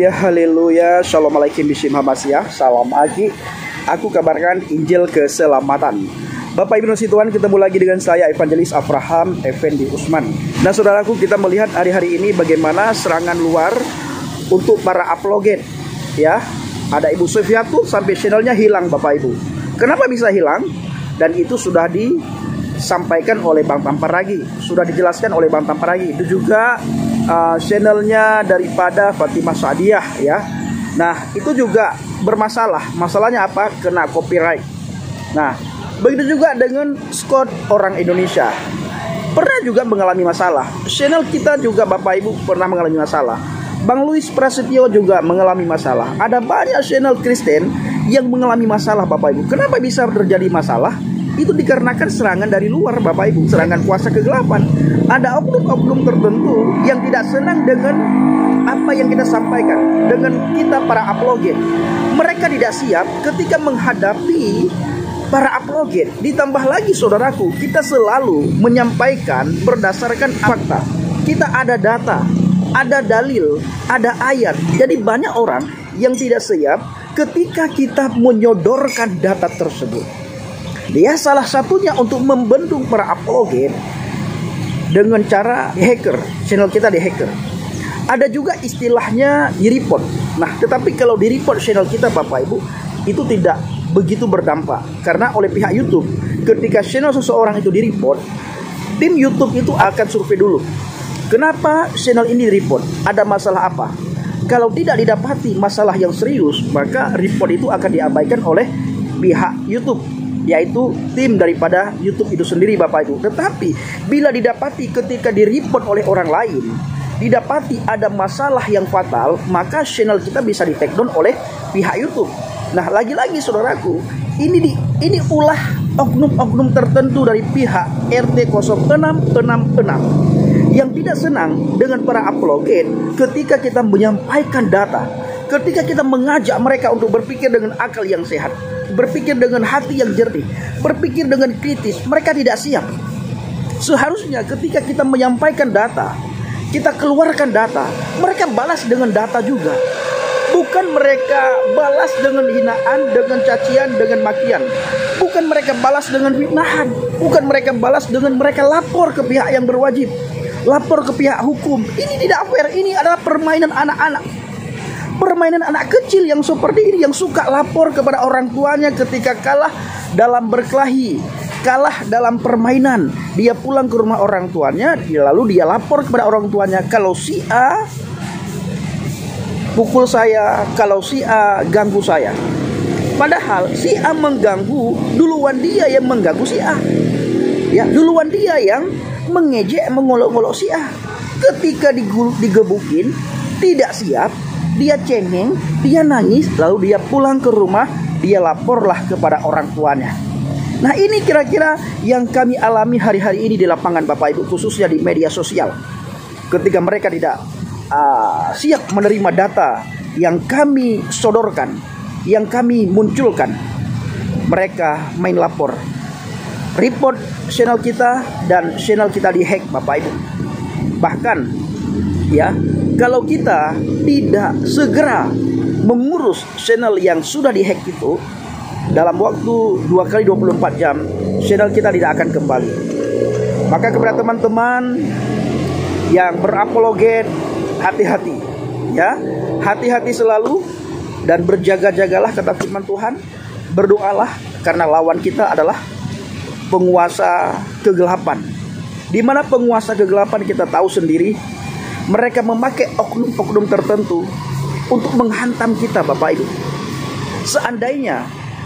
Haleluya, haleluya. Shalom alaikum bishim hamasyah. Salam Aki. Aku kabarkan Injil keselamatan. Bapak Ibu dan Tuhan, ketemu lagi dengan saya Evangelis Abraham Effendi Usman. Nah saudaraku, kita melihat hari-hari ini bagaimana serangan luar untuk para apologet. Ya, ada Ibu Sufiatu sampai channelnya hilang Bapak Ibu. Kenapa bisa hilang? Dan itu sudah disampaikan oleh Bang Tamparagi, sudah dijelaskan oleh Bang Tamparagi. Itu juga channelnya daripada Fatimah Sadiah ya. Nah itu juga bermasalah. Masalahnya apa? Kena copyright. Nah begitu juga dengan Scott orang Indonesia, pernah juga mengalami masalah. Channel kita juga Bapak Ibu pernah mengalami masalah. Bang Luis Prasetyo juga mengalami masalah. Ada banyak channel Kristen yang mengalami masalah Bapak Ibu. Kenapa bisa terjadi masalah? Itu dikarenakan serangan dari luar Bapak Ibu, serangan kuasa kegelapan. Ada oknum-oknum tertentu yang tidak senang dengan apa yang kita sampaikan, dengan kita para apologet. Mereka tidak siap ketika menghadapi para apologet. Ditambah lagi saudaraku, kita selalu menyampaikan berdasarkan fakta. Kita ada data, ada dalil, ada ayat. Jadi banyak orang yang tidak siap ketika kita menyodorkan data tersebut. Dia salah satunya untuk membendung para apologet dengan cara hacker. Channel kita dihacker. Ada juga istilahnya di-report. Nah, tetapi kalau di-report channel kita Bapak Ibu, itu tidak begitu berdampak. Karena oleh pihak YouTube, ketika channel seseorang itu di-report, tim YouTube itu akan survei dulu. Kenapa channel ini di-report? Ada masalah apa? Kalau tidak didapati masalah yang serius, maka report itu akan diabaikan oleh pihak YouTube, yaitu tim daripada YouTube itu sendiri Bapak Ibu. Tetapi bila didapati ketika di-report oleh orang lain, didapati ada masalah yang fatal, maka channel kita bisa di-take down oleh pihak YouTube. Nah lagi-lagi saudaraku, ini ulah oknum-oknum tertentu dari pihak RT 0666 yang tidak senang dengan para apologet ketika kita menyampaikan data, ketika kita mengajak mereka untuk berpikir dengan akal yang sehat, berpikir dengan hati yang jernih, berpikir dengan kritis. Mereka tidak siap. Seharusnya ketika kita menyampaikan data, kita keluarkan data, mereka balas dengan data juga. Bukan mereka balas dengan hinaan, dengan cacian, dengan makian. Bukan mereka balas dengan fitnahan. Bukan mereka balas dengan mereka lapor ke pihak yang berwajib, lapor ke pihak hukum. Ini tidak fair. Ini adalah permainan anak-anak. Permainan anak kecil yang seperti ini, yang suka lapor kepada orang tuanya ketika kalah dalam berkelahi, kalah dalam permainan. Dia pulang ke rumah orang tuanya, lalu dia lapor kepada orang tuanya, kalau si A pukul saya, kalau si A ganggu saya. Padahal si A mengganggu, duluan dia yang mengganggu si A. Ya, duluan dia yang mengejek, mengolok-olok si A. Ketika digebukin, tidak siap, dia cengeng, dia nangis, lalu dia pulang ke rumah, dia laporlah kepada orang tuanya. Nah ini kira-kira yang kami alami hari-hari ini di lapangan Bapak Ibu, khususnya di media sosial. Ketika mereka tidak siap menerima data yang kami sodorkan, yang kami munculkan, mereka main lapor, report channel kita, dan channel kita dihack Bapak Ibu. Bahkan ya, kalau kita tidak segera mengurus channel yang sudah dihack itu, dalam waktu 2 kali 24 jam channel kita tidak akan kembali. Maka kepada teman-teman yang berapologet, hati-hati ya, hati-hati selalu dan berjaga-jagalah kata firman Tuhan. Berdoalah karena lawan kita adalah penguasa kegelapan. Di mana penguasa kegelapan kita tahu sendiri, mereka memakai oknum-oknum tertentu untuk menghantam kita Bapak Ibu. Seandainya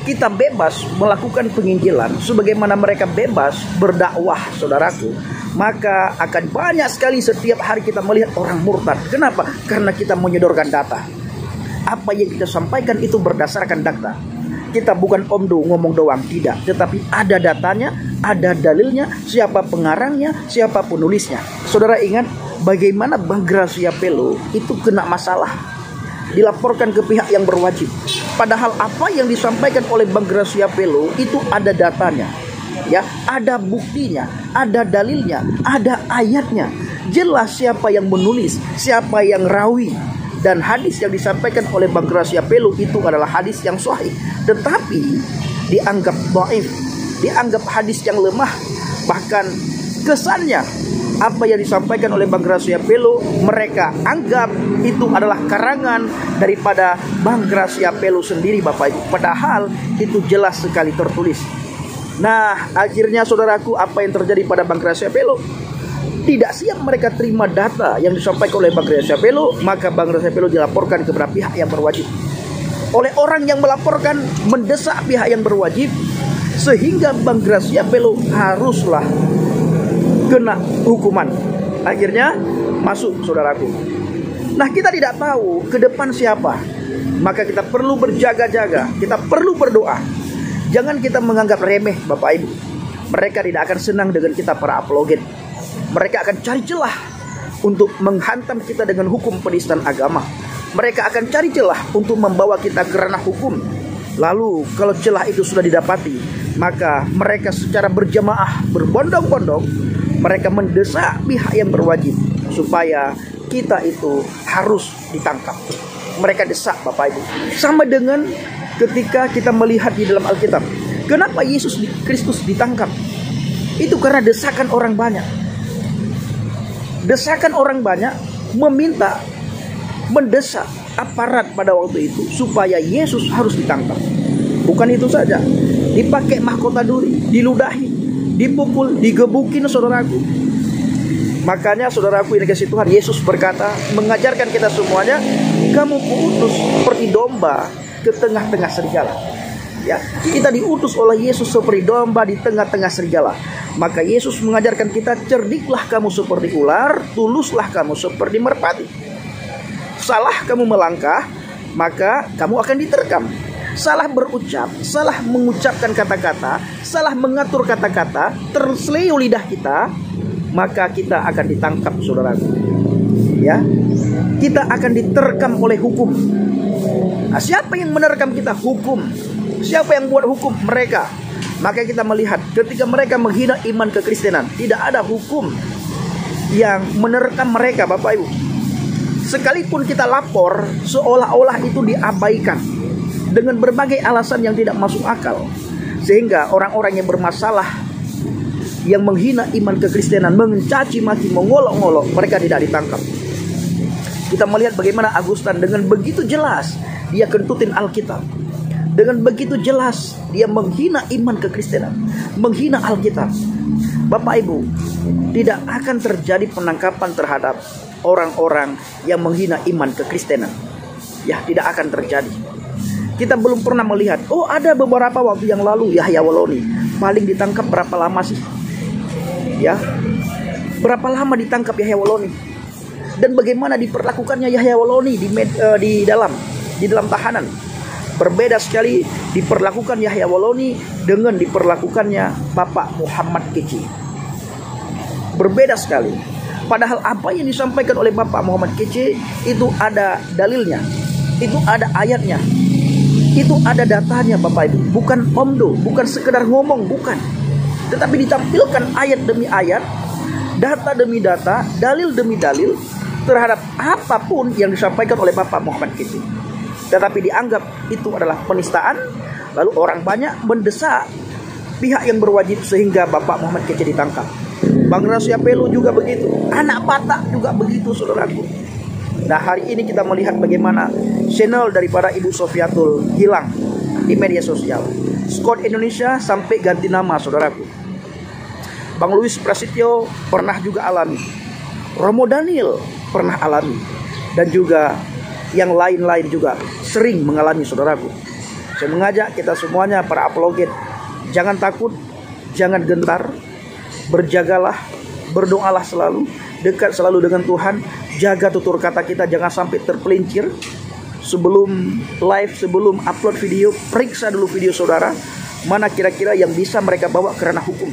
kita bebas melakukan penginjilan sebagaimana mereka bebas berdakwah saudaraku, maka akan banyak sekali setiap hari kita melihat orang murtad. Kenapa? Karena kita menyodorkan data. Apa yang kita sampaikan itu berdasarkan data. Kita bukan omdo ngomong doang, tidak, tetapi ada datanya, ada dalilnya, siapa pengarangnya, siapa penulisnya. Saudara ingat bagaimana Bang Gracia Pelo itu kena masalah, dilaporkan ke pihak yang berwajib. Padahal apa yang disampaikan oleh Bang Gracia Pelo itu ada datanya, ya, ada buktinya, ada dalilnya, ada ayatnya. Jelas siapa yang menulis, siapa yang rawi, Dan hadis yang disampaikan oleh Bang Gracia Pelo itu adalah hadis yang sahih, tetapi dianggap dhaif, dianggap hadis yang lemah. Bahkan kesannya apa yang disampaikan oleh Bang Gracia Pelo mereka anggap itu adalah karangan daripada Bang Gracia Pelo sendiri, Bapak Ibu. Padahal itu jelas sekali tertulis. Nah, akhirnya saudaraku, apa yang terjadi pada Bang Gracia Pelo? Tidak siap mereka terima data yang disampaikan oleh Bang Gracia Pelo, maka Bang Gracia Pelo dilaporkan kepada pihak yang berwajib. Oleh orang yang melaporkan mendesak pihak yang berwajib, sehingga Bang Gracia Pelo haruslah kena hukuman. Akhirnya masuk, saudaraku. Nah, kita tidak tahu ke depan siapa, maka kita perlu berjaga-jaga, kita perlu berdoa. Jangan kita menganggap remeh, Bapak Ibu. Mereka tidak akan senang dengan kita para apologet. Mereka akan cari celah untuk menghantam kita dengan hukum penistaan agama. Mereka akan cari celah untuk membawa kita ke ranah hukum. Lalu kalau celah itu sudah didapati, maka mereka secara berjamaah, berbondong-bondong, mereka mendesak pihak yang berwajib supaya kita itu harus ditangkap. Mereka desak, Bapak Ibu. Sama dengan ketika kita melihat di dalam Alkitab, kenapa Yesus Kristus ditangkap? Itu karena desakan orang banyak. Desakan orang banyak meminta, mendesak aparat pada waktu itu supaya Yesus harus ditangkap. Bukan itu saja, dipakai mahkota duri, diludahi, dipukul, digebukin, saudaraku. Makanya saudaraku yang dikasihi Tuhan, Yesus berkata, mengajarkan kita semuanya, kamu kuutus seperti domba ke tengah-tengah serigala. Ya, kita diutus oleh Yesus seperti domba di tengah-tengah serigala. Maka Yesus mengajarkan kita, cerdiklah kamu seperti ular, tuluslah kamu seperti merpati. Salah kamu melangkah, maka kamu akan diterkam. Salah berucap, salah mengucapkan kata-kata, salah mengatur kata-kata, terseleo lidah kita, maka kita akan ditangkap, saudaraku. Ya, kita akan diterkam oleh hukum. Nah, siapa yang menerkam kita? Hukum. Siapa yang buat hukum? Mereka. Maka kita melihat ketika mereka menghina iman kekristenan, tidak ada hukum yang menerkam mereka, Bapak Ibu. Sekalipun kita lapor, seolah-olah itu diabaikan dengan berbagai alasan yang tidak masuk akal. Sehingga orang-orang yang bermasalah, yang menghina iman kekristenan, mencaci maki, mengolok-ngolok, mereka tidak ditangkap. Kita melihat bagaimana Agustan dengan begitu jelas dia kentutin Alkitab. Dengan begitu jelas dia menghina iman kekristenan, menghina Alkitab. Bapak Ibu, tidak akan terjadi penangkapan terhadap orang-orang yang menghina iman kekristenan. Ya, tidak akan terjadi. Kita belum pernah melihat, oh ada beberapa waktu yang lalu Yahya Woloni paling ditangkap berapa lama sih? Ya, berapa lama ditangkap Yahya Woloni? Dan bagaimana diperlakukannya Yahya Woloni di dalam tahanan? Berbeda sekali diperlakukan Yahya Woloni dengan diperlakukannya Bapak Muhammad Kece. Berbeda sekali. Padahal apa yang disampaikan oleh Bapak Muhammad Kece itu ada dalilnya, itu ada ayatnya, itu ada datanya, Bapak Ibu. Bukan omdo, bukan sekedar ngomong, bukan. Tetapi ditampilkan ayat demi ayat, data demi data, dalil demi dalil terhadap apapun yang disampaikan oleh Bapak Muhammad Kece. Tetapi dianggap itu adalah penistaan. Lalu orang banyak mendesak pihak yang berwajib sehingga Bapak Muhammad Kece ditangkap. Bang Gracia Pelo juga begitu. Anak Batak juga begitu, saudaraku. Nah, hari ini kita melihat bagaimana channel daripada Ibu Sofiatul hilang di media sosial. Scott Indonesia sampai ganti nama, saudaraku. Bang Louis Prasetyo pernah juga alami. Romo Daniel pernah alami. Dan juga yang lain-lain juga sering mengalami, saudaraku. Saya mengajak kita semuanya, para apologet, jangan takut, jangan gentar, berjagalah, berdoalah selalu, dekat selalu dengan Tuhan, jaga tutur kata kita, jangan sampai terpelincir. Sebelum live, sebelum upload video, periksa dulu video saudara, mana kira-kira yang bisa mereka bawa ke ranah hukum.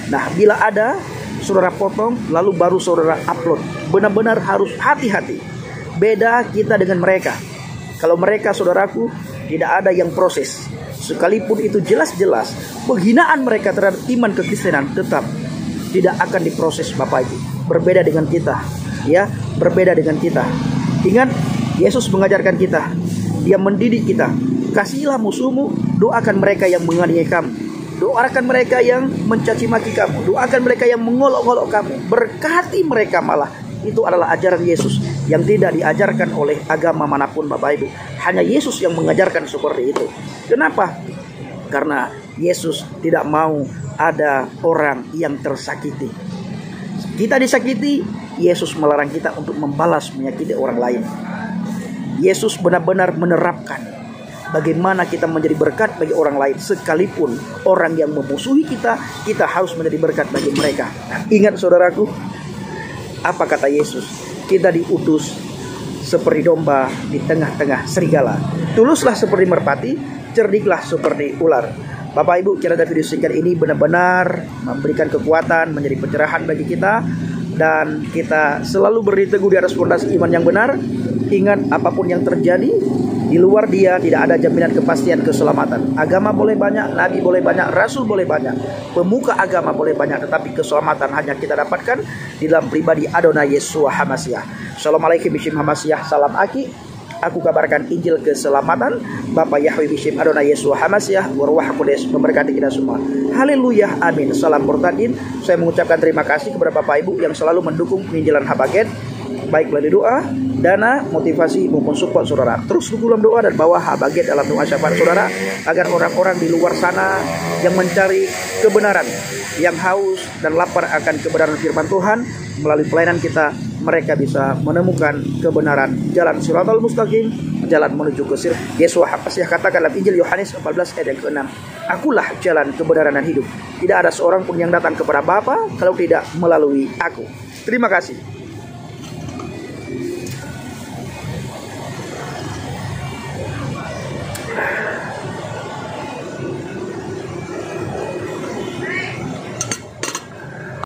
Nah, bila ada, saudara potong, lalu baru saudara upload. Benar-benar harus hati-hati. Beda kita dengan mereka. Kalau mereka, saudaraku, tidak ada yang proses. Sekalipun itu jelas-jelas penghinaan mereka terhadap iman kekristenan, tetap tidak akan diproses, Bapak Ibu. Berbeda dengan kita, ya, berbeda dengan kita. Ingat, Yesus mengajarkan kita, Dia mendidik kita. Kasihilah musuhmu, doakan mereka yang menganiaya kamu, doakan mereka yang mencaci maki kamu, doakan mereka yang mengolok-olok kamu, berkati mereka malah. Itu adalah ajaran Yesus yang tidak diajarkan oleh agama manapun, Bapak Ibu. Hanya Yesus yang mengajarkan seperti itu. Kenapa? Karena Yesus tidak mau ada orang yang tersakiti. Kita disakiti, Yesus melarang kita untuk membalas menyakiti orang lain. Yesus benar-benar menerapkan bagaimana kita menjadi berkat bagi orang lain. Sekalipun orang yang memusuhi kita, kita harus menjadi berkat bagi mereka. Ingat saudaraku, apa kata Yesus? Kita diutus seperti domba di tengah-tengah serigala. Tuluslah seperti merpati, cerdiklah seperti ular. Bapak Ibu, kiranya video singkat ini benar-benar memberikan kekuatan, menjadi pencerahan bagi kita, dan kita selalu berdiri teguh di atas fondasi iman yang benar. Ingat, apapun yang terjadi, di luar Dia tidak ada jaminan kepastian keselamatan. Agama boleh banyak, nabi boleh banyak, rasul boleh banyak, pemuka agama boleh banyak, tetapi keselamatan hanya kita dapatkan di dalam pribadi Adonai Yeshua HaMashiach. Assalamualaikum Bishim HaMashiach, salam Aki. Aku kabarkan Injil keselamatan. Bapak Yahweh Bishim Adonai Yeshua HaMashiach, Waruah Kodes memberkati kita semua. Haleluya, amin. Salam Murtadin. Saya mengucapkan terima kasih kepada Bapak Ibu yang selalu mendukung penginjilan Habaget, baik melalui doa, dana, motivasi maupun support saudara. Terus dukung dalam doa dan bawa Habaget dalam doa syafaat saudara, agar orang-orang di luar sana yang mencari kebenaran, yang haus dan lapar akan kebenaran firman Tuhan, melalui pelayanan kita, mereka bisa menemukan kebenaran, jalan Shiratal Mustaqim, jalan menuju ke sir. Yeshua HaMashiach katakan dalam Injil Yohanes 14 ayat yang ke-6, Akulah jalan, kebenaran dan hidup. Tidak ada seorang pun yang datang kepada Bapa kalau tidak melalui Aku. Terima kasih.